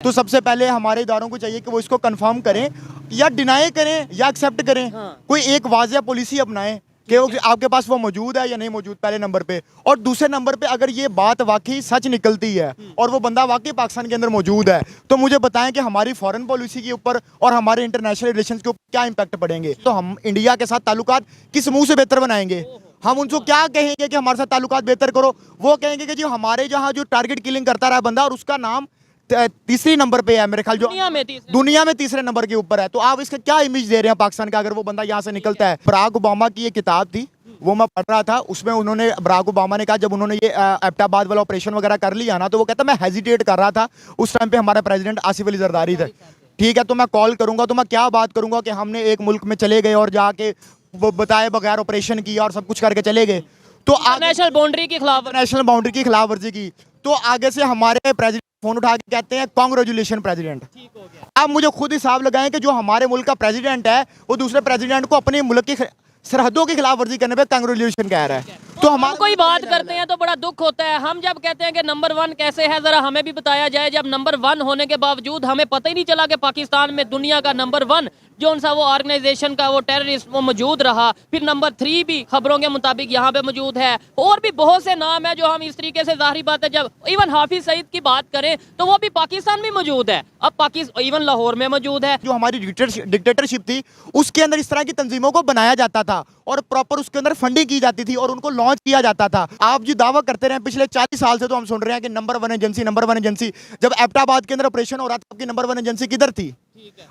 तो सबसे पहले हमारे इदारों को चाहिए कि वो इसको कंफर्म करें या डिनाई करें या एक्सेप्ट करें। कोई एक वाज़िया पॉलिसी अपनाएं कि आपके पास वो मौजूद है या नहीं मौजूद, पहले नंबर पे। और दूसरे नंबर पे अगर ये बात वाकई सच निकलती है और वो बंदा वाकई पाकिस्तान के अंदर मौजूद है, तो मुझे बताएं कि हमारी फॉरेन पॉलिसी के ऊपर और हमारे इंटरनेशनल रिलेशंस के ऊपर क्या इंपैक्ट पड़ेंगे। तो हम इंडिया के साथ ताल्लुकात किस मुंह से बेहतर बनाएंगे? हम उनको क्या कहेंगे कि हमारे साथ ताल्लुकात बेहतर करो? वो कहेंगे कि जी हमारे जहाँ जो टारगेट किलिंग करता रहा बंदा और उसका नाम तीसरी नंबर पे है, मेरे ख्याल जो दुनिया में तीसरे नंबर के ऊपर है। तो आप इसका क्या इमेज दे रहे हैं पाकिस्तान का अगर वो बंदा यहाँ से निकलता है? बराक ओबामा की एक किताब थी, वो मैं पढ़ रहा था, उसमें उन्होंने बराक ओबामा ने कहा जब उन्होंने ये एबटाबाद वाला ऑपरेशन वगैरह कर लिया ना, तो वो कहता मैं हेजिटेट कर रहा था। उस टाइम पे हमारा प्रेसिडेंट आसिफ अली जरदारी थे, ठीक है। तो मैं कॉल करूंगा तो मैं क्या बात करूंगा कि हमने एक मुल्क में चले गए और जाके वो बताए बगैर ऑपरेशन किया और सब कुछ करके चले गए, तो नेशनल बाउंड्री की खिलाफ वर्जी की। तो आगे से हमारे प्रेसिडेंट फोन उठा के कहते हैं कांग्रेचुलेशन प्रेसिडेंट। आप मुझे खुद हिसाब लगाएं कि जो हमारे मुल्क का प्रेसिडेंट है वो दूसरे प्रेसिडेंट को अपने मुल्क की सरहदों की खिलाफ वर्जी करने पे कांग्रेचुलेशन कह रहा है। तो हम कोई बात करते हैं तो बड़ा दुख होता है। हम जब कहते हैं कि नंबर 1 कैसे है, जरा हमें भी बताया जाए। जब नंबर 1 होने के बावजूद हमें पता ही नहीं चला कि पाकिस्तान में दुनिया का नंबर 1 जो सा वो ऑर्गेनाइजेशन का वो टेररिस्ट वो मौजूद रहा। फिर नंबर 3 भी खबरों के मुताबिक यहाँ पे मौजूद है। और भी बहुत से नाम है जो हम इस तरीके से, जाहिर बात है, जब इवन हाफिज सईद की बात करें तो वो भी पाकिस्तान में मौजूद है। अब पाकिस्तान इवन लाहौर में मौजूद है। जो हमारी डिक्टेटरशिप थी उसके अंदर इस तरह की तंजीमों को बनाया जाता था और प्रॉपर उसके अंदर फंडिंग की जाती थी और उनको लॉन्च किया जाता था। आप जो दावा करते रहे पिछले 40 साल से, तो हम सुन रहे हैं कि नंबर 1 एजेंसी, नंबर 1 एजेंसी। जब एबटाबाद के अंदर ऑपरेशन हो रहा था आपकी नंबर 1 एजेंसी किधर थी?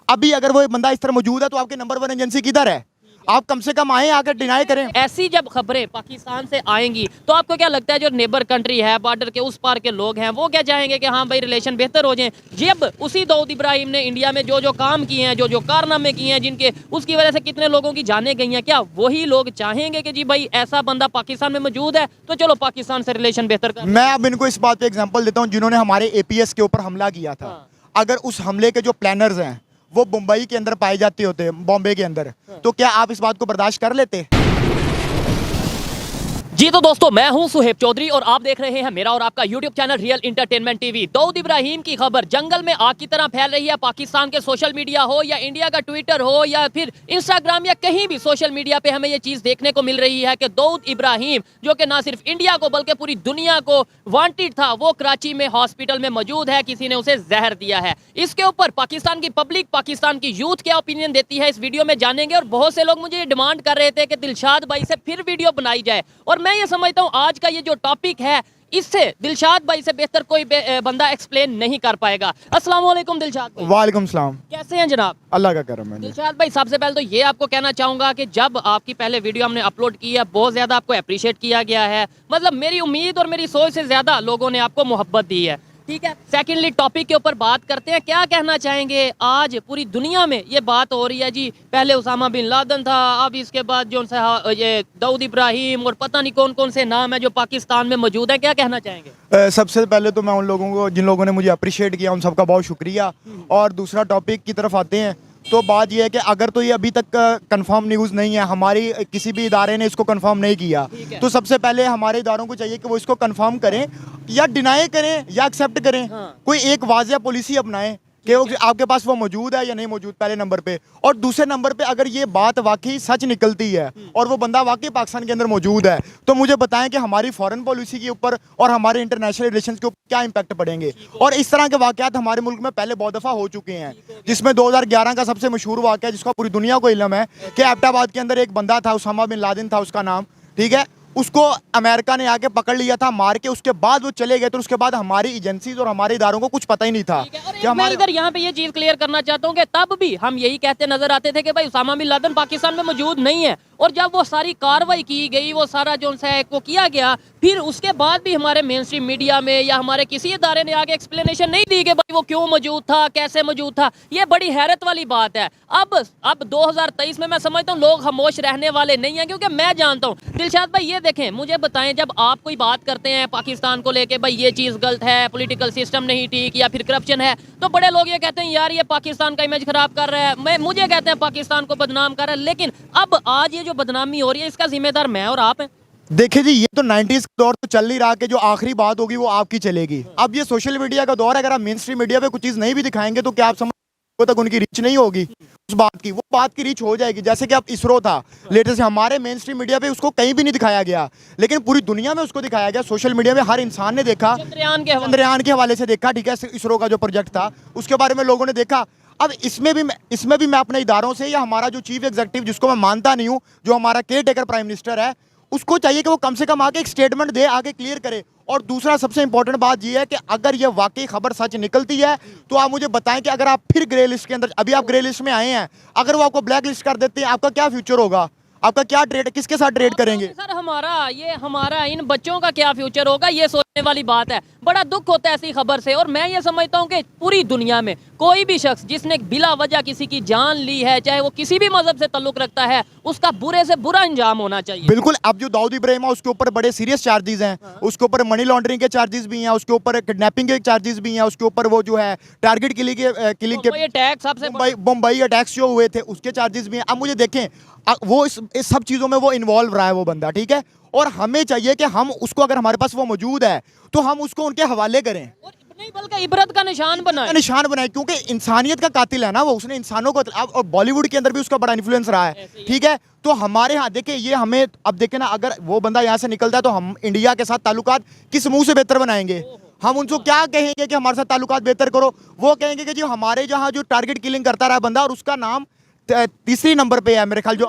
अभी अगर वो बंदा इस तरह मौजूद है तो आपकी नंबर 1 एजेंसी किधर है? आप कम से कम आए आकर डिनाई करें। ऐसी जब खबरें पाकिस्तान से आएंगी तो आपको क्या लगता है जो नेबर कंट्री है, बॉर्डर के उस पार के लोग हैं, वो क्या चाहेंगे कि हाँ भाई रिलेशन बेहतर हो जाए? जब उसी दाऊद इब्राहिम ने इंडिया में जो जो काम किए हैं, जो जो कारनामे किए हैं, जिनके उसकी वजह से कितने लोगों की जानें गई हैं, क्या वही लोग चाहेंगे कि जी भाई ऐसा बंदा पाकिस्तान में मौजूद है तो चलो पाकिस्तान से रिलेशन बेहतर कर? मैं अब इनको इस बात पे एग्जांपल देता हूँ, जिन्होंने हमारे एपीएस के ऊपर हमला किया था। अगर उस हमले के जो प्लानर्स हैं वो मुंबई के अंदर पाए जाते होते, बॉम्बे के अंदर, तो क्या आप इस बात को बर्दाश्त कर लेते? जी तो दोस्तों, मैं हूं सुहेब चौधरी और आप देख रहे हैं मेरा और आपका YouTube channel real entertainment TV. Dawood Ibrahim की खबर जंगल में आग की तरह फैल रही है। पाकिस्तान के सोशल मीडिया हो या इंडिया का ट्विटर हो या फिर इंस्टाग्राम या कहीं भी सोशल मीडिया पे हमें ये चीज देखने को मिल रही है कि दाऊद इब्राहिम, जो कि ना सिर्फ इंडिया को बल्कि पूरी दुनिया को वांटेड था, वो कराची में हॉस्पिटल में मौजूद है। किसी ने उसे जहर दिया है। इसके ऊपर पाकिस्तान की पब्लिक, पाकिस्तान की यूथ क्या ओपिनियन देती है, इस वीडियो में जानेंगे। और बहुत से लोग मुझे डिमांड कर रहे थे कि दिलशाद भाई से फिर वीडियो बनाई जाए, और मैं ये समझता हूँ आज का ये जो टॉपिक है इससे दिलशाद भाई से बेहतर कोई बंदा एक्सप्लेन नहीं कर पाएगा। अस्सलाम वालेकुम दिलशाद भाई। वालेकुम सलाम। कैसे हैं जनाब? अल्लाह का करम है। दिलशाद भाई, सबसे पहले तो ये आपको कहना चाहूंगा कि जब आपकी पहले वीडियो हमने अपलोड की है बहुत ज्यादा आपको अप्रिशिएट किया गया है। मतलब मेरी उम्मीद और मेरी सोच से ज्यादा लोगों ने आपको मोहब्बत दी है, ठीक है। सेकेंडली टॉपिक के ऊपर बात करते हैं। क्या कहना चाहेंगे, आज पूरी दुनिया में ये बात हो रही है जी, पहले उसामा बिन लादेन था, अब इसके बाद जो ये दाऊद इब्राहिम और पता नहीं कौन कौन से नाम है जो पाकिस्तान में मौजूद है, क्या कहना चाहेंगे? सबसे पहले तो मैं उन लोगों को, जिन लोगों ने मुझे अप्रिशिएट किया, उन सबका बहुत शुक्रिया। और दूसरा टॉपिक की तरफ आते हैं तो बात यह है कि अगर तो ये अभी तक कंफर्म न्यूज़ नहीं है, हमारी किसी भी इदारे ने इसको कंफर्म नहीं किया, तो सबसे पहले हमारे इदारों को चाहिए कि वो इसको कंफर्म करें या डिनाई करें या एक्सेप्ट करें। कोई एक वाज़िया पॉलिसी अपनाएं कि आपके पास वो मौजूद है या नहीं मौजूद, पहले नंबर पे। और दूसरे नंबर पे अगर ये बात वाकई सच निकलती है और वो बंदा वाकई पाकिस्तान के अंदर मौजूद है, तो मुझे बताएं कि हमारी फॉरेन पॉलिसी के ऊपर और हमारे इंटरनेशनल रिलेशंस के ऊपर क्या इंपैक्ट पड़ेंगे। और इस तरह के वाकयात हमारे मुल्क में पहले बहुत दफ़ा हो चुके हैं, जिसमें 2011 का सबसे मशहूर वाकया, जिसका पूरी दुनिया को इल्म है, कि एबटाबाद के अंदर एक बंदा था, उसामा बिन लादेन था उसका नाम, ठीक है। उसको अमेरिका ने आके पकड़ लिया था मार के, उसके बाद वो चले गए। तो उसके बाद हमारी एजेंसीज और हमारे इदारों को कुछ पता ही नहीं था कि मैं इधर यहाँ पे ये चीज क्लियर करना चाहता हूँ कि तब भी हम यही कहते नजर आते थे कि भाई उसामा बिन लादेन पाकिस्तान में मौजूद नहीं है। और जब वो सारी कार्रवाई की गई, वो सारा जो है वो किया गया, फिर उसके बाद भी हमारे मेन स्ट्रीम मीडिया में या हमारे किसी इदारे ने आगे एक्सप्लेनेशन नहीं दी कि भाई वो क्यों मौजूद था, कैसे मौजूद था। ये बड़ी हैरत वाली बात है। अब 2023 में मैं समझता हूँ लोग खामोश रहने वाले नहीं हैं, क्योंकि मैं जानता हूँ। दिलशाद भाई ये देखें, मुझे बताएं, जब आप कोई बात करते हैं पाकिस्तान को लेके, भाई ये चीज़ गलत है, पॉलिटिकल सिस्टम नहीं ठीक या फिर करप्शन है, तो बड़े लोग ये कहते हैं यार ये पाकिस्तान का इमेज खराब कर रहा है, मुझे कहते हैं पाकिस्तान को बदनाम कर रहा है। लेकिन अब आज ये जो बदनामी हो रही है इसका जिम्मेदार मैं और आप हैं। देखिए जी, ये तो 90s का दौर तो चल नहीं रहा कि जो आखिरी बात होगी वो आपकी चलेगी। अब ये सोशल मीडिया का दौर है, अगर आप मेन स्ट्रीम मीडिया पे कुछ चीज़ नहीं भी दिखाएंगे तो क्या आप समझ वो तक उनकी रीच नहीं होगी उस बात की, वो बात की रीच हो जाएगी। जैसे कि अब इसरो था लेटेस्ट, हमारे मेन स्ट्रीम मीडिया पे उसको कहीं भी नहीं दिखाया गया, लेकिन पूरी दुनिया में उसको दिखाया गया। सोशल मीडिया में हर इंसान ने देखा, चंद्रयान के हवाले से देखा, ठीक है, इसरो का जो प्रोजेक्ट था उसके बारे में लोगों ने देखा। अब इसमें भी मैं अपने इदारों से, या हमारा जो चीफ एग्जीक्यूटिव जिसको मैं मानता नहीं हूँ, जो हमारा केयर टेकर प्राइम मिनिस्टर है, उसको चाहिए कि वो कम से कम आके एक स्टेटमेंट दे, आगे क्लियर करे। और दूसरा सबसे इंपॉर्टेंट बात ये है कि अगर ये वाकई खबर सच निकलती है तो आप मुझे बताएं कि अगर आप फिर ग्रे लिस्ट के अंदर, अभी आप ग्रे लिस्ट में आए हैं, अगर वो आपको ब्लैक लिस्ट कर देते हैं, आपका क्या फ्यूचर होगा? आपका क्या ट्रेड, किसके साथ ट्रेड करेंगे? सर हमारा इन बच्चों का क्या फ्यूचर होगा, ये सोचने वाली बात है। बड़ा दुख होता है ऐसी खबर से। और मैं ये समझता हूँ कि पूरी दुनिया में कोई भी शख्स जिसने बिला वजह किसी की जान ली है, चाहे वो किसी भी मजहब से ताल्लुक रखता है, उसका बुरे से बुरा अंजाम होना चाहिए। बिल्कुल। अब जो दाऊद इब्राहिम है उसके ऊपर बड़े सीरियस चार्जेस हैं, उसके ऊपर मनी लॉन्ड्रिंग के चार्जेस भी हैं, उसके ऊपर किडनैपिंग के चार्जेस भी हैं, उसके ऊपर वो जो है टारगेट किलिंग के अटैक सबसे मुंबई अटैक्स जो हुए थे उसके चार्जेस भी हैं। अब मुझे देखें, वो इस सब चीज़ों में वो इन्वॉल्व रहा है वो बंदा, ठीक है, और हमें चाहिए कि हम उसको, अगर हमारे पास वो मौजूद है तो हम उसको उनके हवाले करें, नहीं बल्कि इबरत का निशान बनाए, क्योंकि इंसानियत का कातिल है ना वो, उसने इंसानों को, और बॉलीवुड के अंदर भी उसका बड़ा इन्फ्लुएंस रहा है, ठीक है। तो हमारे यहाँ देखिए, ये हमें अब देखें ना, अगर वो बंदा यहाँ से निकलता है तो हम इंडिया के साथ ताल्लुकात किस मुंह से बेहतर बनाएंगे? हम उनको क्या कहेंगे कि हमारे साथ ताल्लुकात बेहतर करो? वो कहेंगे कि जी हमारे जहाँ जो टारगेट किलिंग करता रहा बंदा, और उसका नाम तीसरी नंबर पे है मेरे ख्याल, जो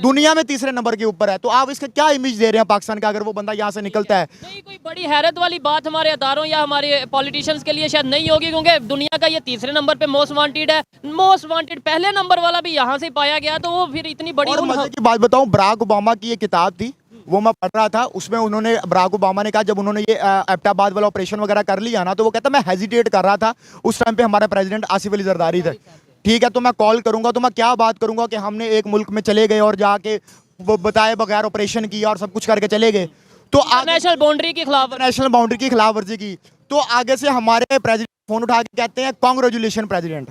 दुनिया में तीसरे नंबर के ऊपर है। तो आप इसका क्या इमेज दे रहे हैं पाकिस्तान का, अगर वो बंदा यहाँ से निकलता है? नहीं, कोई बड़ी हैरत वाली बात हमारे अदारों या हमारे पॉलिटिशियंस के लिए शायद नहीं होगी, क्योंकि दुनिया का ये तीसरे नंबर पे मोस्ट वांटेड है। मोस्ट वांटेड पहले नंबर वाला भी यहाँ से पाया गया, तो वो फिर इतनी बड़ी। और मजे की बात बताऊं, बराक ओबामा की ये किताब थी, वो मैं पढ़ रहा था, उसमें उन्होंने, बराक ओबामा ने कहा, जब उन्होंने ये एबटाबाद वाला ऑपरेशन वगैरह कर लिया ना, तो वो कहता मैं हेजिटेट कर रहा था। उस टाइम पे हमारा प्रेसिडेंट आसिफ अली जरदारी थे, ठीक है, तो मैं कॉल करूंगा तो मैं क्या बात करूंगा कि हमने एक मुल्क में चले गए और जाके वो बताए बगैर ऑपरेशन किया और सब कुछ करके चले गए, तो नेशनल बाउंड्री की खिलाफ वर्जी की। तो आगे से हमारे प्रेसिडेंट फोन उठा के कहते हैं कांग्रेचुलेशन प्रेसिडेंट।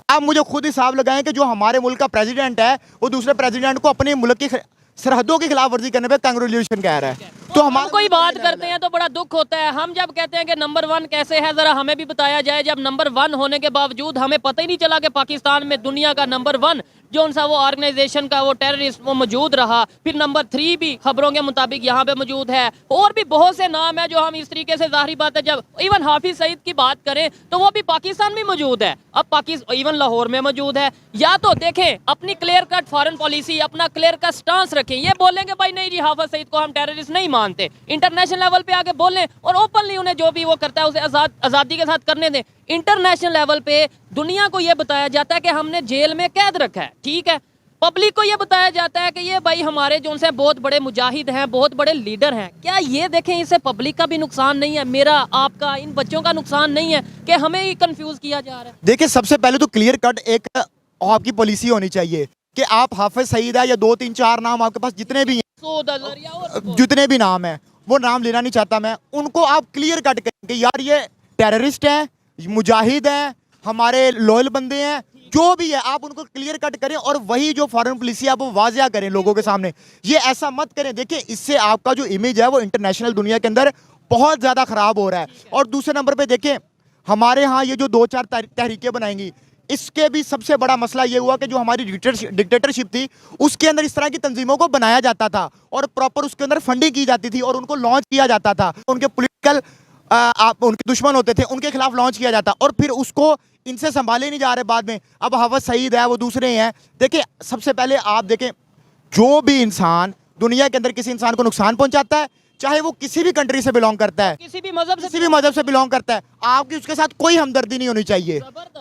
अब मुझे खुद हिसाब लगाएं कि जो हमारे मुल्क का प्रेसिडेंट है वो दूसरे प्रेसिडेंट को अपने मुल्क की सरहदों की खिलाफ वर्जी करने पे कांग्रेचुलेशन कह रहा है। तो हम कोई बात करते हैं तो बड़ा दुख होता है। हम जब कहते हैं कि नंबर 1 कैसे है, जरा हमें भी बताया जाए। जब नंबर 1 होने के बावजूद हमें पता ही नहीं चला कि पाकिस्तान में दुनिया का नंबर 1 जो सा वो ऑर्गेनाइजेशन का वो टेररिस्ट वो मौजूद रहा। फिर नंबर 3 भी खबरों के मुताबिक यहाँ पे मौजूद है। और भी बहुत से नाम है जो हम इस तरीके से, जाहिर बात है, जब इवन हाफिज सईद की बात करें तो वो भी पाकिस्तान में मौजूद है, अब पाकिस्तान इवन लाहौर में मौजूद है। या तो देखें अपनी क्लियर कट फॉरेन पॉलिसी, अपना क्लियर कट स्टांस रखें। ये बोलेंगे भाई नहीं जी हाफिज सईद को हम टेररिस्ट नहीं मानते, इंटरनेशनल लेवल पे आके बोलें और ओपनली उन्हें जो भी वो करता है उसे आज़ादी के साथ करने दें। इंटरनेशनल लेवल पे दुनिया को ये बताया जाता है कि हमने जेल में कैद रखा है, ठीक है। पब्लिक को ये बताया जाता है कि ये भाई हमारे जो उनसे बहुत बड़े मुजाहिद हैं, बहुत बड़े लीडर हैं। क्या ये देखें, इससे पब्लिक का भी नुकसान नहीं है, मेरा आपका इन बच्चों का नुकसान नहीं है कि हमें ही कंफ्यूज किया जा रहा है? देखिए, सबसे पहले तो क्लियर कट एक आपकी पॉलिसी होनी चाहिए कि आप हाफिज सईद है या 2 3 4 नाम आपके पास जितने भी हैं, जितने भी नाम है, वो नाम लेना नहीं चाहता मैं, उनको आप क्लियर कट करें कि यार ये टेररिस्ट हैं, मुजाहिद हैं, हमारे लॉयल बंदे हैं, जो भी है आप उनको क्लियर कट करें। और वही जो फॉरेन पॉलिसी आप वो वाजिया करें लोगों के सामने। ये ऐसा मत करें, देखिए इससे आपका जो इमेज है वो इंटरनेशनल दुनिया के अंदर बहुत ज़्यादा ख़राब हो रहा है। और दूसरे नंबर पे देखें, हमारे यहाँ ये जो 2-4 तहरीकें बनाएंगी, इसके भी सबसे बड़ा मसला ये हुआ कि जो हमारी डिक्टेटरशिप थी उसके अंदर इस तरह की तंजीमों को बनाया जाता था और प्रॉपर उसके अंदर फंडिंग की जाती थी और उनको लॉन्च किया जाता था। उनके पॉलिटिकल उनके दुश्मन होते थे, उनके खिलाफ लॉन्च किया जाता और फिर उसको इनसे संभाले नहीं जा रहे बाद में। अब हाफिज सईद है, वो दूसरे हैं। देखिए, सबसे पहले आप देखें, जो भी इंसान दुनिया के अंदर किसी इंसान को नुकसान पहुंचाता है, चाहे वो किसी भी कंट्री से बिलोंग करता है, किसी भी मजहब से बिलोंग करता है, आपकी उसके साथ कोई हमदर्दी नहीं होनी चाहिए,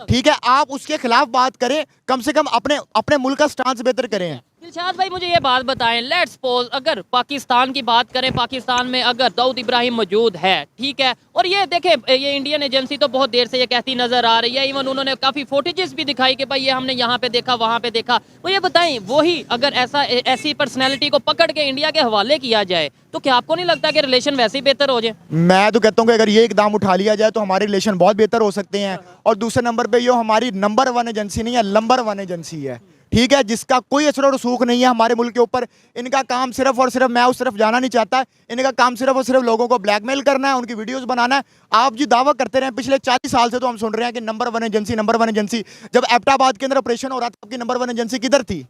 ठीक है। आप उसके खिलाफ बात करें, कम से कम अपने मुल्क का स्टांस बेहतर करें। दिलशाद भाई मुझे ये बात बताएं, लेट्स सपोज अगर पाकिस्तान की बात करें, पाकिस्तान में अगर दाऊद इब्राहिम मौजूद है, ठीक है, और ये देखें ये इंडियन एजेंसी तो बहुत देर से ये कहती नजर आ रही है, इवन उन्होंने काफ़ी फुटेजेस भी दिखाई कि भाई ये हमने यहाँ पे देखा, वहाँ पे देखा। वो ये बताएं, वही अगर ऐसी पर्सनैलिटी को पकड़ के इंडिया के हवाले किया जाए तो क्या आपको नहीं लगता कि रिलेशन वैसे ही बेहतर हो जाए? मैं तो कहता हूँ कि अगर ये इकदाम उठा लिया जाए तो हमारे रिलेशन बहुत बेहतर हो सकते हैं। और दूसरे नंबर पर ये हमारी नंबर 1 एजेंसी नहीं है, नंबर 1 एजेंसी है, ठीक है, जिसका कोई असर और रसूख नहीं है हमारे मुल्क के ऊपर। इनका काम सिर्फ और सिर्फ, मैं उस तरफ जाना नहीं चाहता, इनका काम सिर्फ और सिर्फ लोगों को ब्लैकमेल करना है, उनकी वीडियोस बनाना है। आप जी दावा करते रहे पिछले 40 साल से, तो हम सुन रहे हैं कि नंबर 1 एजेंसी, नंबर 1 एजेंसी। जब एबटाबाद के अंदर ऑपरेशन हो रहा था, आपकी नंबर 1 एजेंसी किधर थी?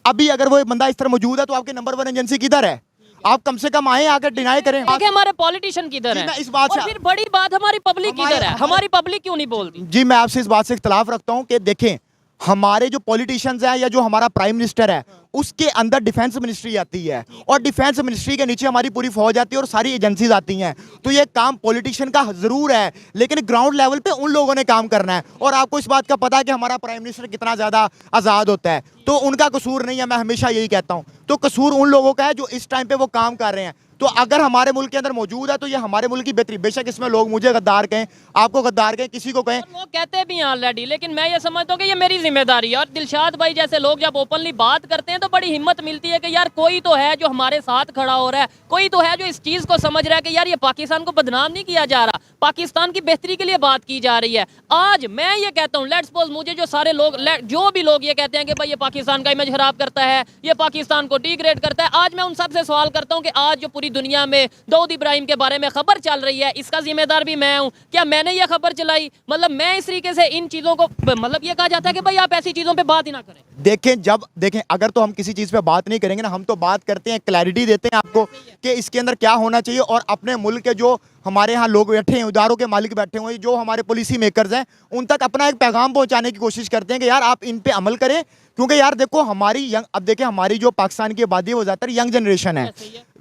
अभी अगर वो बंदा इस तरह मौजूद है तो आपकी नंबर 1 एजेंसी किधर है? आप कम से कम आए, आकर डिनाई करें। देखिए हमारे पॉलिटिशियन किधर जी, है, मैं इस बात और से- फिर बड़ी बात हमारी पब्लिक किधर है, हमारी पब्लिक क्यों नहीं बोलती? जी मैं आपसे इस बात से इख्तलाफ रखता हूं कि देखें, हमारे जो पॉलिटिशियंस हैं या जो हमारा प्राइम मिनिस्टर है, उसके अंदर डिफेंस मिनिस्ट्री आती है, और डिफेंस मिनिस्ट्री के नीचे हमारी पूरी फौज आती है और सारी एजेंसीज आती हैं। तो ये काम पॉलिटिशियन का जरूर है, लेकिन ग्राउंड लेवल पे उन लोगों ने काम करना है। और आपको इस बात का पता है कि हमारा प्राइम मिनिस्टर कितना ज्यादा आजाद होता है, तो उनका कसूर नहीं है, मैं हमेशा यही कहता हूं। तो कसूर उन लोगों का है जो इस टाइम पे वो काम कर रहे हैं। तो अगर हमारे मुल्क के अंदर मौजूद है तो ये हमारे मुल्क की बेहतरी। बेशक इसमें लोग मुझे गद्दार कहें, आपको गद्दार कहें, किसी को कहें, लोग कहते भी हैं ऑलरेडी, लेकिन मैं ये समझता हूँ कि ये मेरी जिम्मेदारी है। और दिलशाद भाई जैसे लोग जब ओपनली बात करते हैं तो बड़ी हिम्मत मिलती है कि यार कोई तो है जो हमारे साथ खड़ा हो रहा है, कोई तो है जो इस चीज़ को समझ रहा है कि यार ये पाकिस्तान को बदनाम नहीं किया जा रहा, पाकिस्तान की बेहतरी के लिए बात की जा रही है। आज मैं ये कहता हूँ, लेट्स सपोज मुझे जो सारे लोग, जो भी लोग ये कहते हैं कि भाई ये पाकिस्तान का इमेज खराब करता है, ये पाकिस्तान को डिग्रेड करता है, आज मैं उन सबसे सवाल करता हूँ कि आज जो पूरी दुनिया में दाऊद इब्राहिम के बारे में खबर चल रही है, इसका जिम्मेदार भी मैं हूं। क्या मैंने ये खबर चलाई? मतलब मैं इस तरीके से इन चीजों को, मतलब ये कहा जाता है कि भाई आप ऐसी चीजों पे बात ही ना करें। देखें अगर तो हम किसी चीज़ पे बात नहीं करेंगे ना, हम तो बात करते हैं, क्लैरिटी देते हैं आपको कि इसके अंदर क्या होना चाहिए। और अपने मुल्क के जो हमारे यहाँ लोग बैठे हैं, इदारों के मालिक बैठे हुए, जो हमारे पॉलिसी मेकर्स हैं, उन तक अपना एक पैगाम पहुंचाने की कोशिश करते हैं कि यार आप इन पे अमल करें। क्योंकि यार देखो हमारी अब देखें हमारी जो पाकिस्तान की आबादी है वो ज़्यादातर यंग जनरेशन है,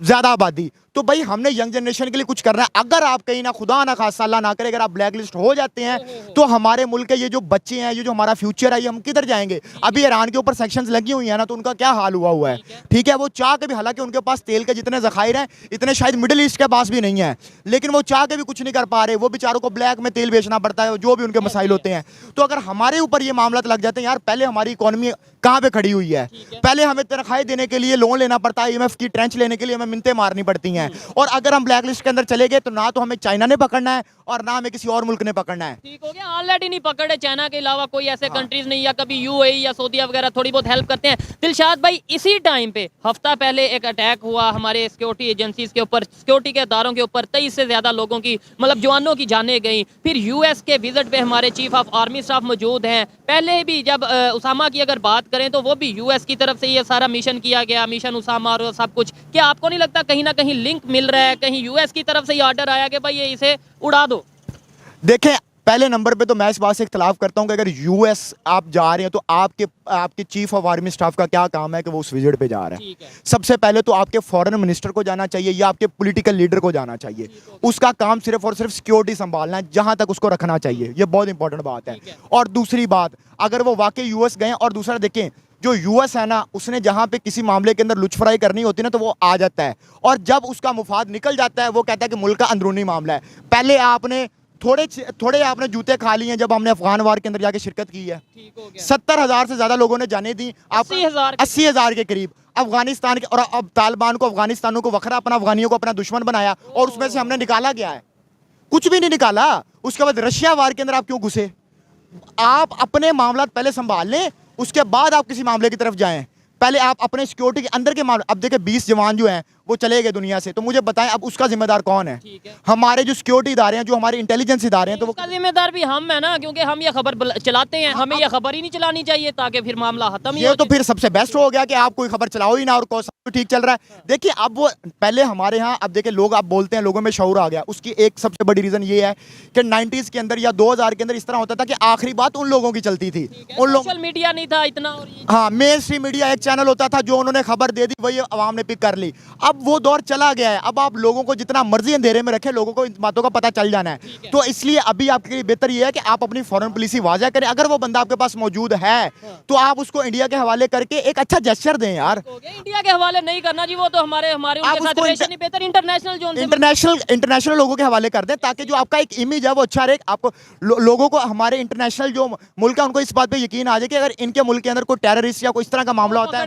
ज़्यादा आबादी। तो भाई हमने यंग जनरेशन के लिए कुछ करना है। अगर आप कहीं ना खुदा ना खासा अल्लाह ना करे, अगर आप ब्लैक लिस्ट हो जाते हैं तो हमारे मुल्क के ये जो बच्चे हैं, ये जो हमारा फ्यूचर है, ये हम किधर जाएंगे? अभी ईरान के ऊपर सेक्शंस लगी हुई है ना, तो उनका क्या हाल हुआ है, ठीक है। वो चाह के भी, हालांकि उनके पास तेल के जितने जखायर हैं इतने शायद मिडिल ईस्ट के पास भी नहीं है, लेकिन वो चाह के भी कुछ नहीं कर पा रहे। वो बेचारों को ब्लैक में तेल बेचना पड़ता है, जो भी उनके मसाइल होते हैं। तो अगर हमारे ऊपर ये मामला लग जाते हैं, यार पहले हमारी इकोनॉमी कहाँ पे खड़ी हुई है, पहले हमें तनख्वाहें देने के लिए लोन लेना पड़ता है, IMF की ट्रेंच लेने के लिए हमें मिन्नतें मारनी पड़ती हैं। और अगर हम ब्लैक लिस्ट के अंदर चले गए तो ना तो हमें चाइना ने पकड़ना है और ना हमें किसी और मुल्क ने पकड़ना है। ठीक हो गया, ऑलरेडी नहीं पकड़े, चाइना के अलावा कोई ऐसे कंट्रीज नहीं, या कभी UAE या सऊदी वगैरह थोड़ी बहुत हेल्प करते हैं। दिलशाद भाई इसी टाइम पे हफ्ता पहले एक अटैक हुआ हमारे सिक्योरिटी एजेंसीज के ऊपर, सिक्योरिटी के इदारों के ऊपर, 23 से ज्यादा लोगों की, मतलब जवानों की जानें गई। फिर US के विजिट पे हमारे चीफ ऑफ आर्मी स्टाफ मौजूद हैं। पहले भी जब उसामा की अगर बात करें तो वो भी US की तरफ से ये सारा मिशन किया गया, मिशन उसामा और सब कुछ। क्या आपको नहीं लगता कहीं ना कहीं लिंक मिल रहा है, कहीं US की तरफ से ये ऑर्डर आया कि भाई ये इसे उड़ा दो? देखें पहले नंबर पे तो मैं इस बात से इख्तलाफ करता हूं कि अगर US आप जा रहे हैं तो आपके चीफ ऑफ आर्मी स्टाफ का क्या काम है कि वो उस विजिट पे जा रहा है? सबसे पहले तो आपके फॉरेन मिनिस्टर को जाना चाहिए या आपके पॉलिटिकल लीडर को जाना चाहिए। उसका काम सिर्फ और सिर्फ सिक्योरिटी संभालना है, जहां तक उसको रखना चाहिए। ये बहुत इंपॉर्टेंट बात है। और दूसरी बात, अगर वो वाकई US गए, और दूसरा देखें जो US है ना, उसने जहां पे किसी मामले के अंदर लुचफराई करनी होती है ना, तो वो आ जाता है, और जब उसका मुफाद निकल जाता है वो कहता है कि मुल्क का अंदरूनी मामला है। पहले आपने थोड़े आपने जूते खा लिए हैं जब हमने अफगान वार के अंदर जाके शिरकत की है। 70,000 से ज्यादा लोगों ने जाने दी, 80,000 के करीब अफगानिस्तान के। और अब तालिबान को, अफगानिस्तानों को वखरा, अपना अफगानियों को अपना दुश्मन बनाया, और उसमें से हमने निकाला गया है, कुछ भी नहीं निकाला। उसके बाद रशिया वार के अंदर आप क्यों घुसे? आप अपने मामला पहले संभाल लें, उसके बाद आप किसी मामले की तरफ जाएं। पहले आप अपने सिक्योरिटी के अंदर के मामले, अब देखिए 20 जवान जो हैं वो चले गए दुनिया से, तो मुझे बताएं अब उसका जिम्मेदार कौन है? हमारे जो सिक्योरिटी इदारे हैं, जो हमारे इंटेलिजेंस इदारे हैं, तो उसका जिम्मेदार भी हम है ना, क्योंकि हम ये खबर चलाते हैं। हमें ये खबर ही नहीं चलानी चाहिए ताकि फिर मामला खत्म ही हो। ये तो फिर सबसे बेस्ट हो गया कि आप कोई खबर चलाओ ही ना, और कौन सा ठीक चल रहा है। देखिए अब वो पहले हमारे यहाँ, अब देखिए लोग, आप बोलते हैं लोगों में शऊर आ गया, उसकी एक सबसे बड़ी रीजन ये है कि 90s के अंदर या 2000 के अंदर इस तरह होता था कि आखिरी बात उन लोगों की चलती थी, उन लोग, सोशल मीडिया नहीं था इतना। हाँ, मेन स्ट्रीम मीडिया एक चैनल होता था, जो उन्होंने खबर दे दी वही आवाम ने पिक कर ली। अब वो दौर चला गया है, अब आप लोगों को जितना मर्जी अंधेरे में रखें, लोगों को इन बातों का पता चल जाना है। तो इसलिए अभी आपके लिए बेहतर ये है कि आप अपनी फॉरेन पॉलिसी वाज़ह करें। अगर वो बंदा आपके पास मौजूद है तो आप उसको इंडिया के हवाले करके एक अच्छा जेस्चर दें यार। इंडिया के हवाले नहीं करना जी, वो तो हमारे उनके साथ रिलेशन ही बेहतर इंटरनेशनल जोन, इंटरनेशनल लोगों के हवाले कर दें, ताकि जो आपका एक इमेज है वो अच्छा रहे। आपको लोगों को, हमारे इंटरनेशनल जो मुल्क है, उनको इस बात पे यकीन आ जाए कि अगर इनके मुल्क के अंदर कोई टेररिस्ट या कोई इस तरह का मामला होता है,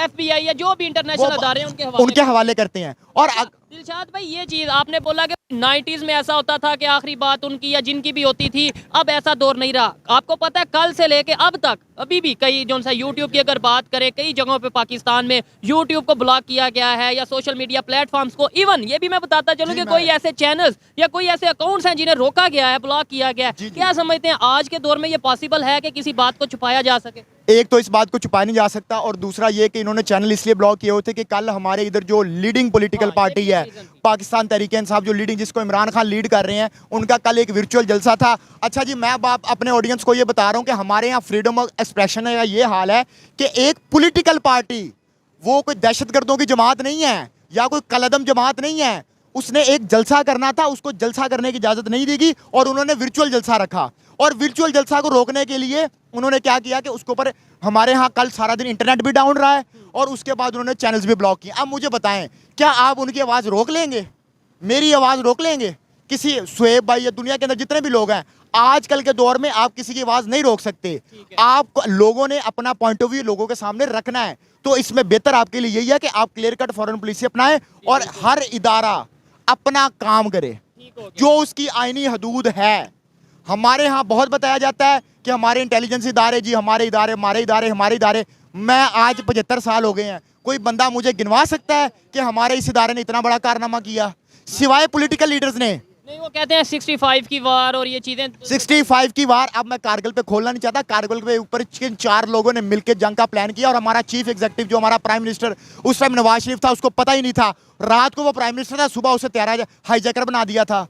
FBI या जो भी इंटरनेशनल अदारे हैं उनके हवाले करते हैं। और दिलशाद भाई ये चीज आपने बोला कि 90s में ऐसा होता था कि आखिरी बात उनकी या जिनकी भी होती थी, अब ऐसा दौर नहीं रहा। आपको पता है कल से लेके अब तक अभी भी कई जो सा यूट्यूब की अगर बात करें, कई जगहों पे पाकिस्तान में यूट्यूब को ब्लॉक किया गया है या सोशल मीडिया प्लेटफॉर्म्स को। इवन ये भी मैं बताता चलूं कि कोई ऐसे चैनल्स या कोई ऐसे अकाउंट्स हैं जिन्हें रोका गया है, ब्लॉक किया गया है। क्या समझते हैं आज के दौर में ये पॉसिबल है कि किसी बात को छुपाया जा सके? एक तो इस बात को छुपाया नहीं जा सकता, और दूसरा ये कि इन्होंने चैनल इसलिए ब्लॉक किए होते कि कल हमारे इधर जो लीडिंग पॉलिटिकल पार्टी है पाकिस्तान तहरीक-ए-इंसाफ, जो लीडिंग जिसको इमरान खान लीड कर रहे हैं, उनका कल एक वर्चुअल जलसा था। अच्छा जी, मैं अब अपने ऑडियंस को ये बता रहा हूँ कि हमारे यहाँ फ्रीडम ऑफ एक्सप्रेशन का ये हाल है कि एक पॉलिटिकल पार्टी, वो कोई दहशतगर्दों की जमात नहीं है या कोई कलदम जमात नहीं है, उसने एक जलसा करना था, उसको जलसा करने की इजाजत नहीं देगी और उन्होंने वर्चुअल जलसा रखा। और वर्चुअल जलसा को रोकने के लिए उन्होंने क्या किया कि उसके ऊपर हमारे यहाँ कल सारा दिन इंटरनेट भी डाउन रहा है और उसके बाद उन्होंने चैनल्स भी ब्लॉक किए। अब मुझे बताएं, क्या आप उनकी आवाज़ रोक लेंगे? मेरी आवाज़ रोक लेंगे? किसी शुएब भाई या दुनिया के अंदर जितने भी लोग हैं, आजकल के दौर में आप किसी की आवाज़ नहीं रोक सकते। आप लोगों ने अपना पॉइंट ऑफ व्यू लोगों के सामने रखना है, तो इसमें बेहतर आपके लिए यही है कि आप क्लियर कट फॉरेन पॉलिसी अपनाएं और हर इदारा अपना काम करे जो उसकी आईनी हदूद है। हमारे यहाँ बहुत बताया जाता है कि हमारे इंटेलिजेंस इदारे जी, हमारे इदारे। मैं आज 75 साल हो गए हैं, कोई बंदा मुझे गिनवा सकता है कि हमारे इस इदारे ने इतना बड़ा कारनामा किया सिवाय पॉलिटिकल लीडर्स ने? नहीं, वो कहते हैं 65 की वार और ये चीजें। 65 की वार अब मैं कारगिल पे खोलना नहीं चाहता। कारगिल के ऊपर किन 4 लोगों ने मिलकर जंग का प्लान किया और हमारा चीफ एग्जीक्यूटिव जो हमारा प्राइम मिनिस्टर उस टाइम नवाज शरीफ था, उसको पता ही नहीं था। रात को वो प्राइम मिनिस्टर था, सुबह उसे तैयार हाईजैकर बना दिया था।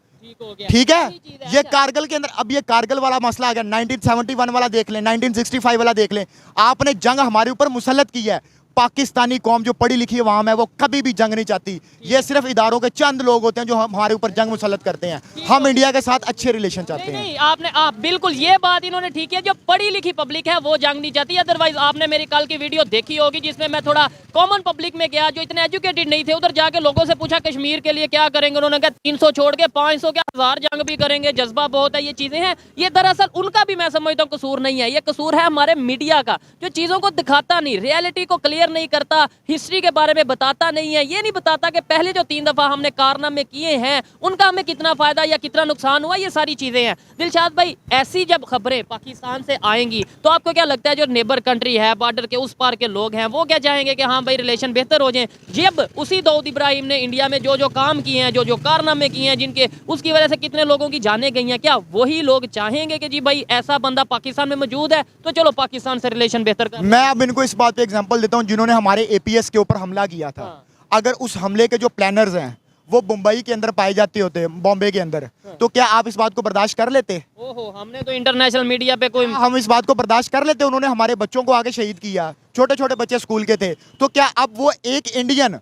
ठीक है, ये कारगिल के अंदर। अब ये कारगिल वाला मसला आ गया, 1971 वाला देख लें, 1965 वाला देख लें। आपने जंग हमारे ऊपर मुसल्लत की है। पाकिस्तानी कौम जो पढ़ी लिखी अवाम है वो कभी भी जंग नहीं चाहती। ये सिर्फ इदारों के चंद लोग होते हैं जो हमारे ऊपर जंग मुसल्लत करते हैं। हम इंडिया के साथ अच्छे रिलेशन चाहते हैं। नहीं, आप बिल्कुल ये बात इन्होंने ठीक है, जो पढ़ी लिखी पब्लिक है वो जंग नहीं चाहती। अदरवाइज आपने मेरी कल की वीडियो देखी होगी जिसमें मैं थोड़ा कॉमन पब्लिक में गया, जो इतने एजुकेटेड नहीं थे, उधर जाके लोगों से पूछा कश्मीर के लिए क्या करेंगे। उन्होंने कहा 300 छोड़ के 500 क्या 1000 जंग भी करेंगे, जज्बा बहुत है, ये चीजें हैं। ये दरअसल उनका भी मैं समझता हूँ कसूर नहीं है, ये कसूर है हमारे मीडिया का, जो चीजों को दिखाता नहीं, रियलिटी को क्लियर नहीं करता, हिस्ट्री के बारे में बताता नहीं है। ये नहीं बताता कि पहले जो 3 दफा हमने कारनामे किए हैं उनका हमें कितना फायदा या कितना नुकसान हुआ, ये सारी चीजें हैं। दिलशाद भाई, ऐसी जब खबरें पाकिस्तान से आएंगी तो आपको क्या लगता है जो नेबर कंट्री है, बॉर्डर के उस पार के लोग हैं, वो क्या चाहेंगे कि हाँ भाई रिलेशन बेहतर हो जाए? जब उसी दाऊद इब्राहिम ने इंडिया में जो जो काम किए हैं, जो जो कारनामे किए हैं, जिनके उसकी वजह से कितने लोगों की जानें गई हैं, क्या वही लोग चाहेंगे कि जी भाई ऐसा बंदा पाकिस्तान में मौजूद है तो चलो पाकिस्तान से रिलेशन बेहतर कर? मैं अब इनको इस बात पे एग्जांपल देता हूं, जिन्होंने हमारे एपीएस के ऊपर हमला किया था। अगर उस हमले के जो प्लानर्स हैं वो मुंबई के अंदर पाए जाते होते, बॉम्बे के अंदर, तो क्या आप इस बात को बर्दाश्त कर लेते? ओहो, हमने तो इंटरनेशनल मीडिया पे कोई, हम इस बात को बर्दाश्त कर लेते? उन्होंने हमारे बच्चों को आगे शहीद किया, छोटे छोटे बच्चे स्कूल के थे। तो क्या अब वो एक इंडियन,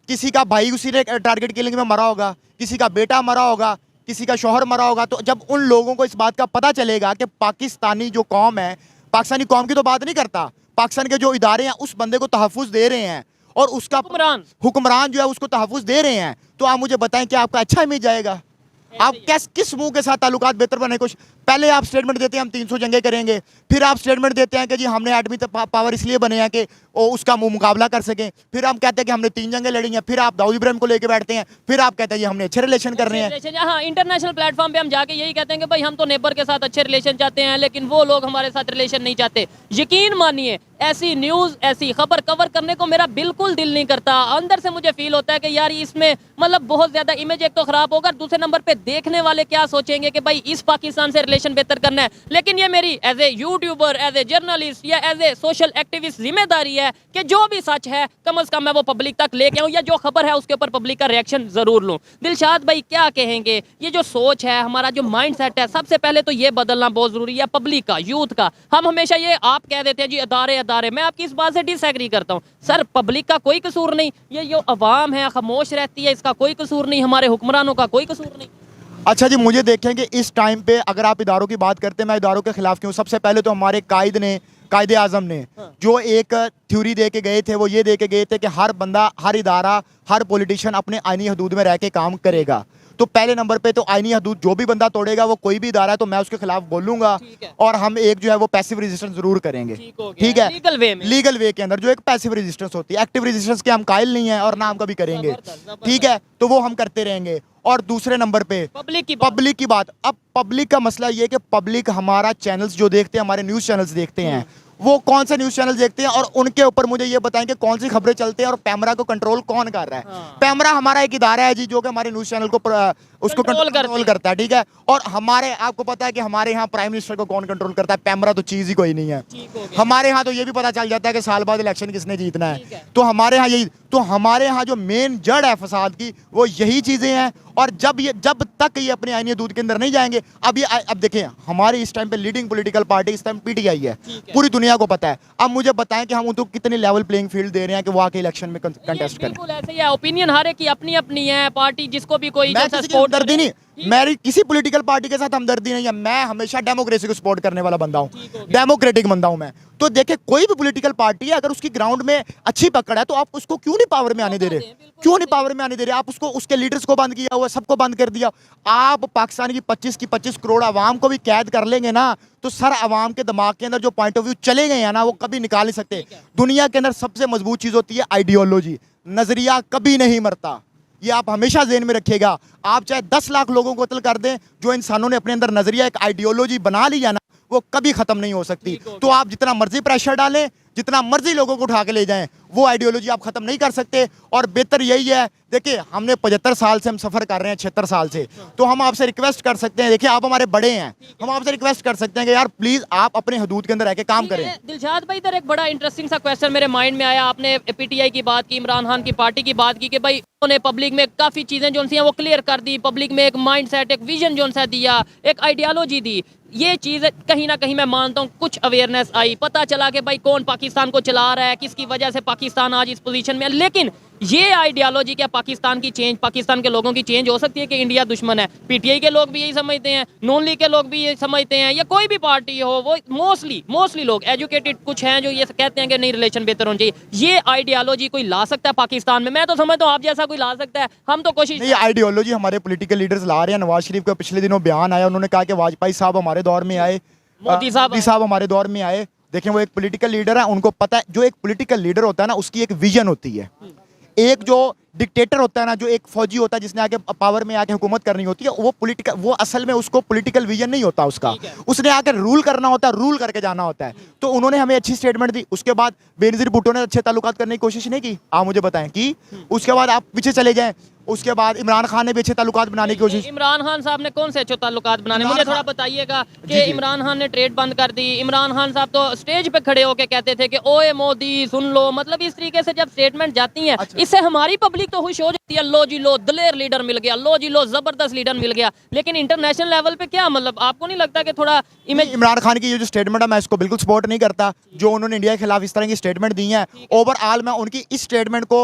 किसी का भाई उसी ने टारगेट किलिंग में मरा होगा, किसी का बेटा मरा होगा, किसी का शौहर मरा होगा, तो जब उन लोगों को इस बात का पता चलेगा कि पाकिस्तानी जो कौम है, पाकिस्तानी कौम की तो बात नहीं करता, पाकिस्तान के जो इदारे हैं उस बंदे को तहफ़्फ़ुज़ दे रहे हैं और उसका हुक्मरान जो है उसको तहफ़्फ़ुज़ दे रहे हैं, तो आप मुझे बताएं कि आपका अच्छा इमेज जाएगा? आप किस मुंह के साथ ताल्लुकात बेहतर बनाने कुछ? पहले आप स्टेटमेंट देते हैं हम 300 जंगें करेंगे, फिर आप स्टेटमेंट देते हैं कि जी हमने एटमी पावर इसलिए बने हैं कि उसका मुकाबला कर सकें, फिर हम कहते हैं कि हमने 3 जंगें लड़ी हैं, फिर आप दाऊद इब्राहिम को लेके बैठते हैं, फिर आप कहते हैं हमने अच्छे रिलेशन कर रहे हैं। हाँ, इंटरनेशनल प्लेटफॉर्म पे हम जाके यही कहते हैं कि भाई हम तो नेबर के साथ अच्छे रिलेशन चाहते हैं, लेकिन वो लोग हमारे साथ रिलेशन नहीं चाहते। यकीन मानिए ऐसी न्यूज़, ऐसी खबर कवर करने को मेरा बिल्कुल दिल नहीं करता। अंदर से मुझे फील होता है कि यार इसमें मतलब बहुत ज़्यादा इमेज एक तो ख़राब होगा, दूसरे नंबर पे देखने वाले क्या सोचेंगे कि भाई इस पाकिस्तान से रिलेशन बेहतर करना है। लेकिन ये मेरी as a YouTuber, as a journalist या एज ए सोशल एक्टिविस्ट जिम्मेदारी है कि जो भी सच है कम से कम मैं वो पब्लिक तक लेके आऊँ, या जो खबर है उसके ऊपर पब्लिक का रिएक्शन ज़रूर लूँ। दिलशाद भाई क्या कहेंगे, ये जो सोच है, हमारा जो माइंड सेट है, सबसे पहले तो ये बदलना बहुत ज़रूरी है पब्लिक का, यूथ का। हम हमेशा ये आप कह देते हैं जी अदारे, मैं आपकी इस बात से डिसएग्री करता हूँ। सर, पब्लिक का कोई कसूर नहीं, ये जो अवाम है खामोश रहती है, इसका कोई कसूर नहीं, हमारे हुक्मरानों का कोई कसूर नहीं। अच्छा जी, मुझे देखें कि इस टाइम पे अगर आप इदारों की बात करते हैं, मैं इदारों के खिलाफ क्यों? सबसे पहले तो हमारे कायदे आज़म ने जो एक थ्योरी दे के गए थे, वो ये दे के गए थे कि हर बंदा, हर इदारा, हर पॉलिटिशियन अपने आईनी हदूद में रह के काम करेगा। तो पहले नंबर पे तो आईनी हदूद जो भी बंदा तोड़ेगा, वो कोई भी इदारा है, तो मैं उसके खिलाफ बोलूंगा और हम एक जो है वो पैसिव रेजिस्टेंस जरूर करेंगे। ठीक है, लीगल वे में, लीगल वे के अंदर जो एक पैसिव रेजिस्टेंस होती है, एक्टिव रेजिस्टेंस के हम कायल नहीं है और ना हम कभी करेंगे। ठीक है, तो वो हम करते रहेंगे। और दूसरे नंबर पे पब्लिक की बात। अब पब्लिक का मसला ये है कि पब्लिक हमारा चैनल्स जो देखते हैं, हमारे न्यूज़ चैनल्स देखते हैं, वो कौन से न्यूज़ चैनल देखते हैं और उनके ऊपर मुझे ये बताएं कि कौन सी खबरें चलते हैं और पैमरा को कंट्रोल कौन कर रहा है। पैमरा हमारा एक इदारा है जी, जो कि हमारे न्यूज़ चैनल को उसको कंट्रोल करता है। ठीक है, और हमारे आपको पता है कि हमारे यहाँ प्राइम मिनिस्टर को कौन कंट्रोल करता है? पैमरा तो चीज़ ही कोई नहीं है। हमारे यहाँ तो ये भी पता चल जाता है कि साल बाद इलेक्शन किसने जीतना है। तो हमारे यहाँ यही, तो हमारे यहाँ जो मेन जड़ है फसाद की, वो यही चीज़ें हैं। और जब तक ये अपने आईनी दूध के अंदर नहीं जाएंगे, अब देखें, हमारे इस टाइम पे लीडिंग पॉलिटिकल पार्टी इस टाइम पीटीआई है, पूरी दुनिया को पता है। अब मुझे बताएं कि हम उनको कितने लेवल प्लेइंग फील्ड दे रहे हैं कि वो आके इलेक्शन में कंटेस्ट करें। बिल्कुल ऐसे ही है, ओपिनियन हर एक की अपनी अपनी है, पार्टी जिसको भी कोई मैं किसी की हमदर्दी नहीं, मेरी किसी पॉलिटिकल पार्टी के साथ हमदर्दी नहीं है। मैं हमेशा डेमोक्रेसी को सपोर्ट करने वाला बंदा हूँ, डेमोक्रेटिक बंदा हूँ मैं। तो देखे, कोई भी पॉलिटिकल पार्टी है, अगर उसकी ग्राउंड में अच्छी पकड़ है तो आप उसको क्यों नहीं पावर में आने दे रहे? क्यों नहीं पावर में आने दे रहे? आप उसको, उसके लीडर्स को बंद किया हुआ, सबको बंद कर दिया। आप पाकिस्तान की 25 करोड़ आवाम को भी कैद कर लेंगे ना, तो सर आवाम के दिमाग के अंदर जो पॉइंट ऑफ व्यू चले गए हैं ना, वो कभी निकाल नहीं सकते। दुनिया के अंदर सबसे मजबूत चीज होती है आइडियोलॉजी, नजरिया कभी नहीं मरता। ये आप हमेशा ज़हन में रखिएगा। आप चाहे 10 लाख लोगों को कत्ल कर दें, जो इंसानों ने अपने अंदर नजरिया, एक आइडियोलॉजी बना लिया ना, वो कभी खत्म नहीं हो सकती। तो आप जितना मर्जी प्रेशर डालें, जितना मर्जी लोगों को उठा के ले जाएं, वो आइडियोलॉजी आप खत्म नहीं कर सकते। और बेहतर यही है, देखिए हमने 75 साल से हम सफ़र कर रहे हैं, 76 साल से, तो हम आपसे रिक्वेस्ट कर सकते हैं, देखिए आप हमारे बड़े हैं, हम आपसे रिक्वेस्ट कर सकते हैं कि यार प्लीज़ आप अपने हदूद के अंदर रह के काम करें। दिलशाद भाई, इधर एक बड़ा इंटरेस्टिंग सा क्वेश्चन मेरे माइंड में आया। आपने पीटीआई की बात की, इमरान खान की पार्टी की बात की कि भाई उन्होंने पब्लिक में काफ़ी चीज़ें जो सी वो क्लियर कर दी, पब्लिक में एक माइंड सेट, एक विजन जो सा दिया, एक आइडियालॉजी दी। ये चीज़ कहीं ना कहीं मैं मानता हूँ कुछ अवेयरनेस आई, पता चला कि भाई कौन पाकिस्तान को चला रहा है, किसकी वजह से पाकिस्तान आज इस पोजीशन में है। लेकिन ये आइडियालॉजी क्या पाकिस्तान की चेंज, पाकिस्तान के लोगों की चेंज हो सकती है कि इंडिया दुश्मन है? पीटीआई के लोग भी यही समझते हैं, नून लीग के लोग भी यही समझते हैं, या कोई भी पार्टी हो, वो मोस्टली लोग एजुकेटेड कुछ हैं जो ये कहते हैं कि नहीं रिलेशन बेहतर होना चाहिए। ये आइडियालॉजी कोई ला सकता है पाकिस्तान में? मैं तो समझता हूँ आप जैसा कोई ला सकता है, हम तो कोशिश। ये आइडियोलॉजी हमारे पॉलिटिकल लीडर्स ला रहे हैं। नवाज शरीफ का पिछले दिनों बयान आया, उन्होंने कहा कि वाजपेयी साहब हमारे दौर में आए, मोदी साहब हमारे दौर में आए। देखें, वो एक पॉलिटिकल लीडर है, उनको पता है, जो एक पॉलिटिकल लीडर होता है ना, उसकी एक विजन होती है। एक जो डिक्टेटर होता है ना, जो एक फौजी होता है जिसने आके पावर में आके हुकूमत करनी होती है, वो असल में उसको पॉलिटिकल विजन नहीं होता उसका, उसने आकर रूल करना होता है, रूल करके जाना होता है। तो उन्होंने हमें अच्छी स्टेटमेंट दी, उसके बाद बेनजीर भुट्टो ने अच्छे ताल्लुकात करने की कोशिश नहीं की, आप मुझे बताएं कि उसके बाद आप पीछे चले जाएं, उसके बाद इमरान खान ने भी अच्छे ताल्लुकात बनाने की कोशिश। इमरान खान साहब ने कौन से अच्छे ताल्लुकात बनाने, मुझे थोड़ा बताइएगा कि इमरान खान ने ट्रेड बंद कर दी। इमरान खान साहब तो स्टेज पे खड़े होकर कहते थे कि ओए मोदी सुन लो, मतलब इस तरीके से जब स्टेटमेंट जाती हैं, इससे हमारी पब्लिक तो खुश हो जाती है, लो जी लो दलेर लीडर मिल गया, लो जी लो जबरदस्त लीडर मिल गया। लेकिन इंटरनेशनल लेवल पे क्या, मतलब आपको नहीं लगता कि थोड़ा इमेज? इमरान खान की ये जो स्टेटमेंट है, मैं इसको बिल्कुल सपोर्ट नहीं करता, जो उन्होंने इंडिया के खिलाफ इस तरह की स्टेटमेंट दी है। ओवरऑल मैं उनकी इस स्टेटमेंट को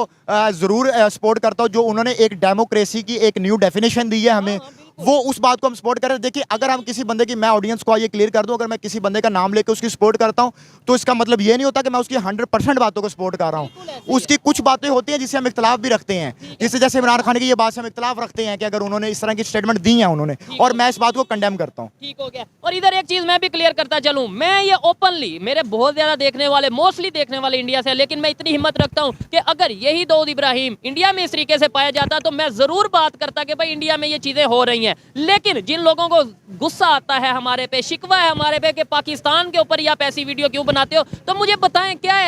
जरूर सपोर्ट करता हूँ, जो उन्होंने एक डेमोक्रेसी की एक न्यू डेफिनेशन दी है हमें, वो उस बात को हम सपोर्ट कर रहे हैं। देखिए, अगर हम किसी बंदे की, मैं ऑडियंस को ये क्लियर कर दूं, अगर मैं किसी बंदे का नाम लेकर उसकी सपोर्ट करता हूं, तो इसका मतलब ये नहीं होता कि मैं उसकी 100% बातों को सपोर्ट कर रहा हूं। उसकी कुछ बातें होती हैं जिससे हम इख्तलाफ भी रखते हैं, जैसे इमरान खान की ये बात से हम इख्तलाफ रखते हैं कि अगर उन्होंने इस तरह की स्टेटमेंट दी है उन्होंने, और मैं इस बात को कंडेम करता हूँ। ठीक हो गया। और इधर एक चीज मैं भी क्लियर करता चलूं, मैं ये ओपनली, मेरे बहुत ज्यादा देखने वाले, मोस्टली देखने वाले इंडिया से, लेकिन मैं इतनी हिम्मत रखता हूं कि अगर यही दाऊद इब्राहिम इंडिया में इस तरीके से पाया जाता तो मैं जरूर बात करता कि भाई इंडिया में ये चीजें हो रही हैं। लेकिन जिन लोगों को गुस्सा आता है हमारे पे, शिकवा है हमारे पे कि पाकिस्तान के ऊपर आप ऐसी वीडियो क्यों बनाते हो, तो मुझे बताएं क्या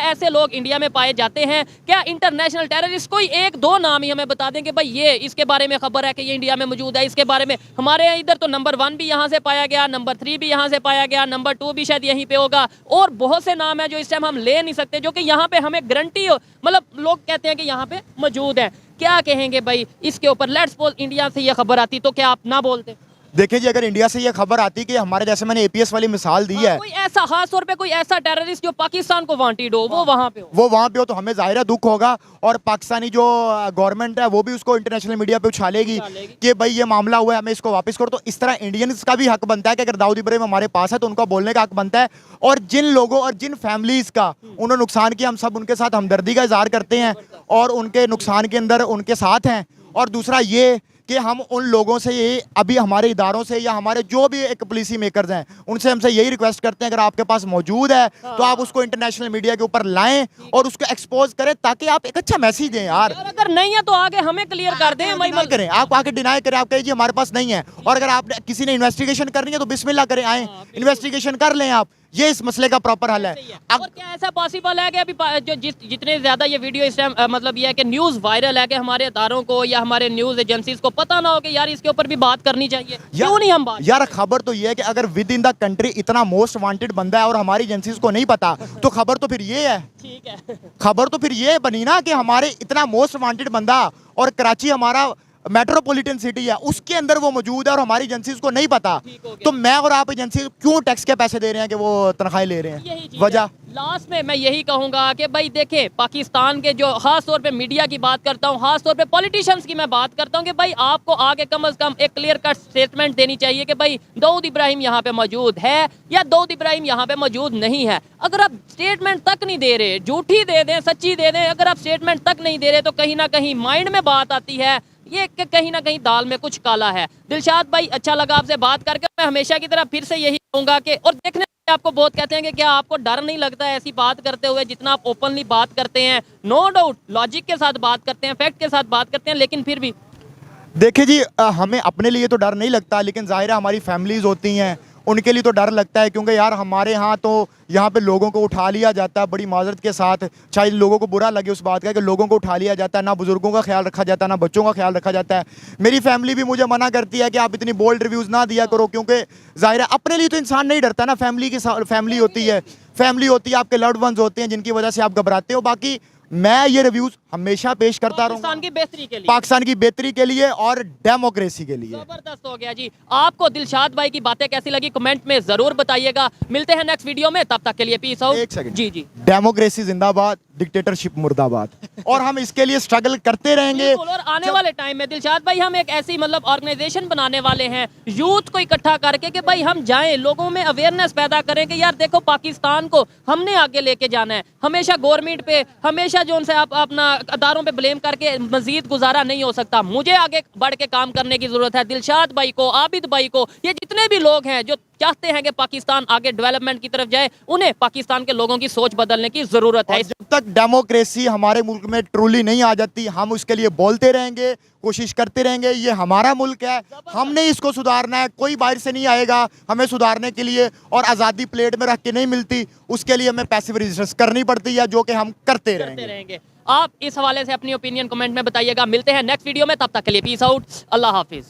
ऐसे लोग इंडिया में पाए जाते हैं? क्या इंटरनेशनल टेररिस्ट? कोई एक दो नाम ही हमें बता दें कि भाई ये इसके बारे में खबर है कि ये इंडिया में मौजूद है, इसके बारे में। हमारे इधर तो नंबर 1 भी यहाँ से पाया गया, नंबर 3 भी यहाँ से पाया गया, नंबर 2 भी शायद यहीं पे होगा, और बहुत से नाम है जो इस टाइम हम ले नहीं सकते, जो कि यहाँ पे हमें गारंटी, मतलब लोग कहते हैं कि यहाँ पे मौजूद है। क्या कहेंगे भाई इसके ऊपर? लेट्स सपोज इंडिया से ये खबर आती तो क्या आप ना बोलते? देखिए जी, अगर इंडिया से ये खबर आती कि हमारे, जैसे मैंने एपीएस वाली मिसाल दी है, कोई ऐसा खास तौर पे कोई ऐसा टेररिस्ट जो पाकिस्तान को वांटेड हो, वो वहाँ पे हो, तो हमें जाहिर है दुख होगा, और पाकिस्तानी जो गवर्नमेंट है वो भी उसको इंटरनेशनल मीडिया पे उछालेगी कि भाई ये मामला हुआ है, हमें इसको वापस करो। तो इस तरह इंडियंस का भी हक बनता है कि अगर दाऊद इब्राहिम हमारे पास है तो उनका बोलने का हक बनता है। और जिन लोगों और जिन फैमिलीज का उन्होंने नुकसान किया, हम सब उनके साथ हमदर्दी का इजहार करते हैं और उनके नुकसान के अंदर उनके साथ हैं। और दूसरा ये कि हम उन लोगों से ये अभी हमारे इदारों से या हमारे जो भी एक पॉलिसी मेकर्स हैं उनसे हमसे यही रिक्वेस्ट करते हैं, अगर आपके पास मौजूद है तो आप उसको इंटरनेशनल मीडिया के ऊपर लाएं और उसको एक्सपोज करें, ताकि आप एक अच्छा मैसेज दें यार। और अगर नहीं है तो आगे हमें क्लियर कर दें। डिनाई करें, आप आके डिनाई करें, आप कहिए जी हमारे पास नहीं है, और अगर आप किसी ने इन्वेस्टिगेशन करनी है तो बिस्मिल्लाह करें, आए इन्वेस्टिगेशन कर लें आप, ये इस मसले का प्रॉपर हल है। और क्या ऐसा पॉसिबल है कि अभी जो जितने ज्यादा ये वीडियो इस टाइम मतलब ये है कि न्यूज वायरल है कि हमारे अदारों को या हमारे न्यूज एजेंसीज को पता ना हो कि यार इसके ऊपर भी बात करनी चाहिए, क्यों नहीं हम बात? यार खबर तो ये है कि अगर विद इन द कंट्री इतना मोस्ट वांटेड बंदा है और हमारी एजेंसीज को नहीं पता, तो खबर तो फिर ये है, ठीक है, खबर तो फिर ये बनी ना कि हमारे इतना मोस्ट वांटेड बंदा और कराची हमारा मेट्रोपॉलिटन सिटी है, उसके अंदर वो मौजूद है और हमारी एजेंसीज को नहीं पता, तो मैं और आप एजेंसी क्यों टैक्स के पैसे दे रहे हैं कि वो तनख्वाहें ले रहे हैं? वजह लास्ट में मैं यही कहूंगा कि भाई देखें, पाकिस्तान के जो खास तौर पे मीडिया की बात करता हूँ, खास तौर पे पॉलिटिशियंस की मैं बात करता हूँ कि भाई आपको आगे कम से कम एक क्लियर कट स्टेटमेंट देनी चाहिए कि भाई दाऊद इब्राहिम यहाँ पे मौजूद है या दाऊद इब्राहिम यहाँ पे मौजूद नहीं है। अगर आप स्टेटमेंट तक नहीं दे रहे, झूठी दे दें सच्ची दे दें, अगर आप स्टेटमेंट तक नहीं दे रहे तो कहीं ना कहीं माइंड में बात आती है ये कि कहीं ना कहीं दाल में कुछ काला है। दिलशाद भाई अच्छा लगा आपसे बात करके, मैं हमेशा की तरह फिर से यही कहूंगा कि और देखने में आपको बहुत कहते हैं कि क्या आपको डर नहीं लगता है ऐसी बात करते हुए, जितना आप ओपनली बात करते हैं, नो डाउट लॉजिक के साथ बात करते हैं, फैक्ट के साथ बात करते हैं, लेकिन फिर भी देखिए जी हमें अपने लिए तो डर नहीं लगता, लेकिन जाहिर है हमारी फैमिलीज होती हैं उनके लिए तो डर लगता है, क्योंकि यार हमारे यहाँ तो यहाँ पे लोगों को उठा लिया जाता है बड़ी माजरत के साथ, शायद लोगों को बुरा लगे उस बात का कि लोगों को उठा लिया जाता है, ना बुजुर्गों का ख्याल रखा जाता है, ना बच्चों का ख्याल रखा जाता है। मेरी फैमिली भी मुझे मना करती है कि आप इतनी बोल्ड रिव्यूज़ ना दिया करो, क्योंकि जाहिर है अपने लिए तो इंसान नहीं डरता ना, फैमिली की फैमिली होती है, आपके लव्ड वंस होते हैं जिनकी वजह से आप घबराते हो। बाकी मैं ये रिव्यूज हमेशा पेश करता रहूंगा पाकिस्तान की बेहतरी के लिए, पाकिस्तान की बेहतरी के लिए और डेमोक्रेसी के लिए। जबरदस्त हो गया जी। आपको दिलशाद भाई की बातें कैसी लगी कमेंट में जरूर बताइएगा। मिलते हैं नेक्स्ट वीडियो में, तब तक के लिए पीस आउट। एक सेकंड जी जी, डेमोक्रेसी जिंदाबाद, डिक्टेटरशिप मुर्दाबाद, और हम इसके लिए स्ट्रगल करते रहेंगे। और आने वाले टाइम में दिलशाद भाई हम एक ऐसी मतलब ऑर्गेनाइजेशन बनाने वाले हैं यूथ को इकट्ठा करके कि भाई हम जाएं, लोगों में अवेयरनेस पैदा करें कि यार देखो पाकिस्तान को हमने आगे लेके जाना है। हमेशा गवर्नमेंट पे, हमेशा जो उनसे आप अपना अदारों पे ब्लेम करके मजीद गुजारा नहीं हो सकता। मुझे आगे बढ़ के काम करने की जरूरत है। दिलशाद भाई को, आबिद भाई को, ये जितने भी लोग हैं जो चाहते हैं कि पाकिस्तान आगे डेवलपमेंट की तरफ जाए, उन्हें पाकिस्तान के लोगों की सोच बदलने की जरूरत है। जब तक डेमोक्रेसी हमारे मुल्क में ट्रूली नहीं आ जाती, हम उसके लिए बोलते रहेंगे, कोशिश करते रहेंगे। ये हमारा मुल्क है, हमने इसको सुधारना है, कोई बाहर से नहीं आएगा हमें सुधारने के लिए, और आज़ादी प्लेट में रख के नहीं मिलती, उसके लिए हमें पैसिव रेजिस्टेंस करनी पड़ती है, जो कि हम करते रहेंगे। आप इस हवाले से अपनी ओपिनियन कमेंट में बताइएगा। मिलते हैं नेक्स्ट वीडियो में, तब तक के लिए पीस आउट, अल्लाह हाफिज।